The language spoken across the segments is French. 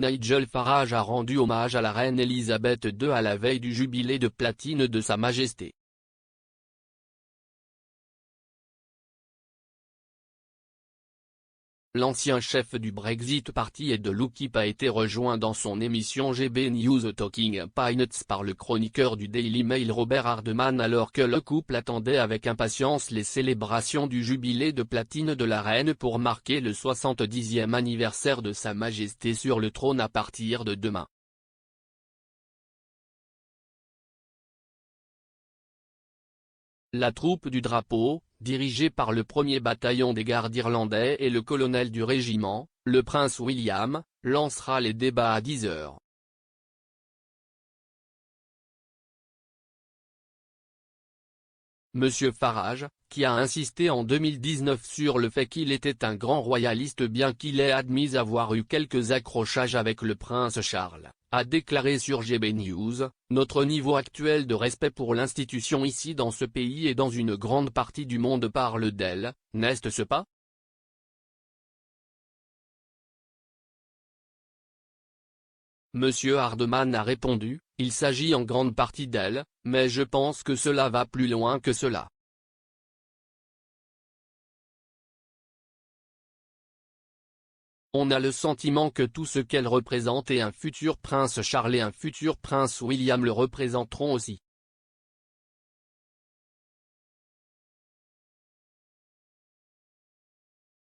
Nigel Farage a rendu hommage à la reine Elisabeth II à la veille du jubilé de platine de Sa Majesté. L'ancien chef du Brexit Party et de l'UKIP a été rejoint dans son émission GB News Talking Points par le chroniqueur du Daily Mail Robert Hardman alors que le couple attendait avec impatience les célébrations du jubilé de platine de la reine pour marquer le 70e anniversaire de Sa Majesté sur le trône à partir de demain. La troupe du drapeau, dirigée par le 1er bataillon des gardes irlandais et le colonel du régiment, le prince William, lancera les débats à 10 h. Monsieur Farage, qui a insisté en 2019 sur le fait qu'il était un grand royaliste bien qu'il ait admis avoir eu quelques accrochages avec le prince Charles, a déclaré sur GB News, « Notre niveau actuel de respect pour l'institution ici dans ce pays et dans une grande partie du monde parle d'elle, n'est-ce pas ? » Monsieur Hardman a répondu, « Il s'agit en grande partie d'elle, mais je pense que cela va plus loin que cela. On a le sentiment que tout ce qu'elle représente et un futur prince Charles et un futur prince William le représenteront aussi. »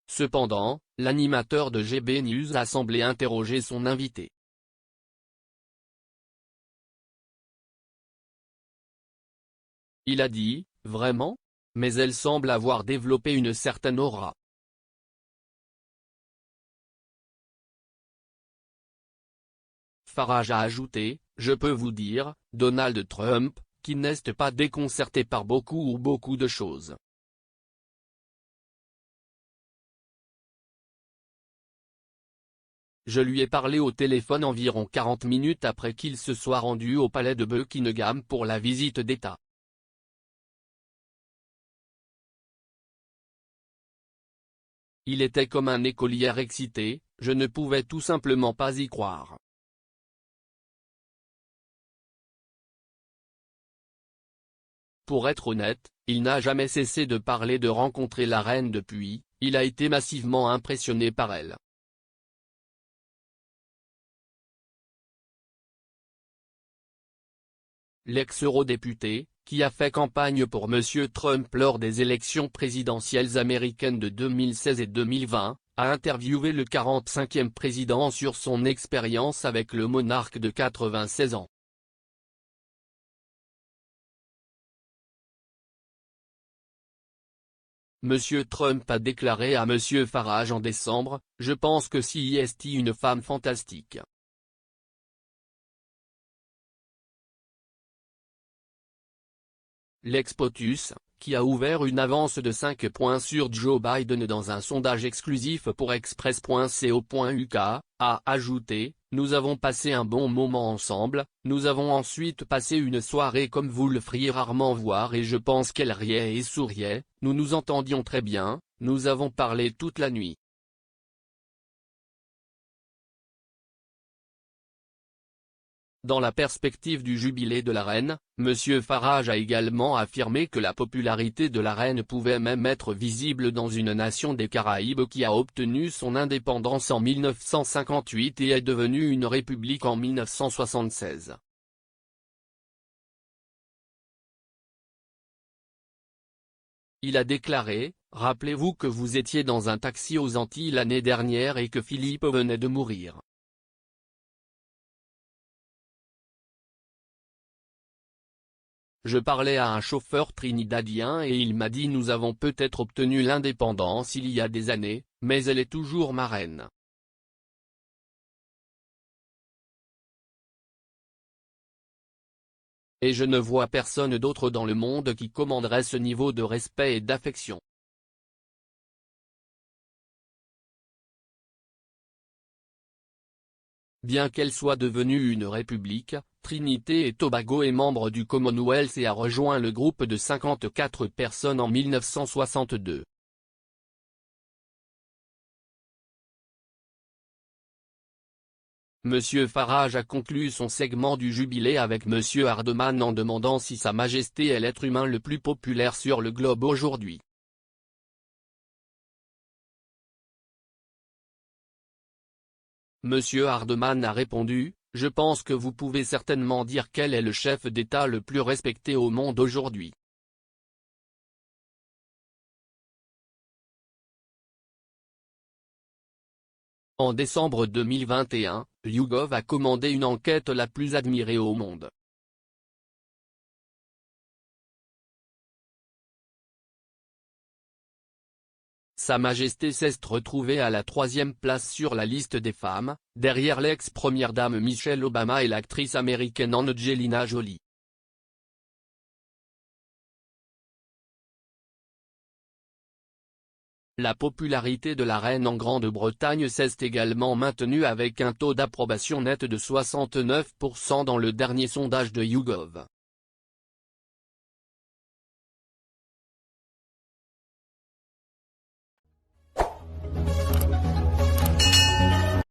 Cependant, l'animateur de GB News a semblé interroger son invité. Il a dit, « Vraiment ? Mais elle semble avoir développé une certaine aura. » Farage a ajouté, « Je peux vous dire, Donald Trump, qui n'est pas déconcerté par beaucoup de choses. Je lui ai parlé au téléphone environ 40 minutes après qu'il se soit rendu au palais de Buckingham pour la visite d'État. Il était comme un écolier excité, je ne pouvais tout simplement pas y croire. » Pour être honnête, il n'a jamais cessé de parler de rencontrer la reine depuis, il a été massivement impressionné par elle. L'ex-eurodéputé, qui a fait campagne pour Monsieur Trump lors des élections présidentielles américaines de 2016 et 2020, a interviewé le 45e président sur son expérience avec le monarque de 96 ans. Monsieur Trump a déclaré à Monsieur Farage en décembre, « Je pense que c'est une femme fantastique. » L'ex-POTUS, qui a ouvert une avance de 5 points sur Joe Biden dans un sondage exclusif pour Express.co.uk, a ajouté, « Nous avons passé un bon moment ensemble, nous avons ensuite passé une soirée comme vous le feriez rarement voir et je pense qu'elle riait et souriait, nous nous entendions très bien, nous avons parlé toute la nuit. » Dans la perspective du jubilé de la reine, Monsieur Farage a également affirmé que la popularité de la reine pouvait même être visible dans une nation des Caraïbes qui a obtenu son indépendance en 1958 et est devenue une république en 1976. Il a déclaré, « Rappelez-vous que vous étiez dans un taxi aux Antilles l'année dernière et que Philippe venait de mourir. Je parlais à un chauffeur trinidadien et il m'a dit nous avons peut-être obtenu l'indépendance il y a des années, mais elle est toujours ma reine. » Et je ne vois personne d'autre dans le monde qui commanderait ce niveau de respect et d'affection. Bien qu'elle soit devenue une république, Trinité et Tobago est membre du Commonwealth et a rejoint le groupe de 54 personnes en 1962. Monsieur Farage a conclu son segment du jubilé avec Monsieur Hardman en demandant si Sa Majesté est l'être humain le plus populaire sur le globe aujourd'hui. Monsieur Hardman a répondu: « Je pense que vous pouvez certainement dire quel est le chef d'État le plus respecté au monde aujourd'hui. » En décembre 2021, YouGov a commandé une enquête la plus admirée au monde. Sa Majesté s'est retrouvée à la 3e place sur la liste des femmes, derrière l'ex-première dame Michelle Obama et l'actrice américaine Angelina Jolie. La popularité de la reine en Grande-Bretagne s'est également maintenue avec un taux d'approbation net de 69% dans le dernier sondage de YouGov.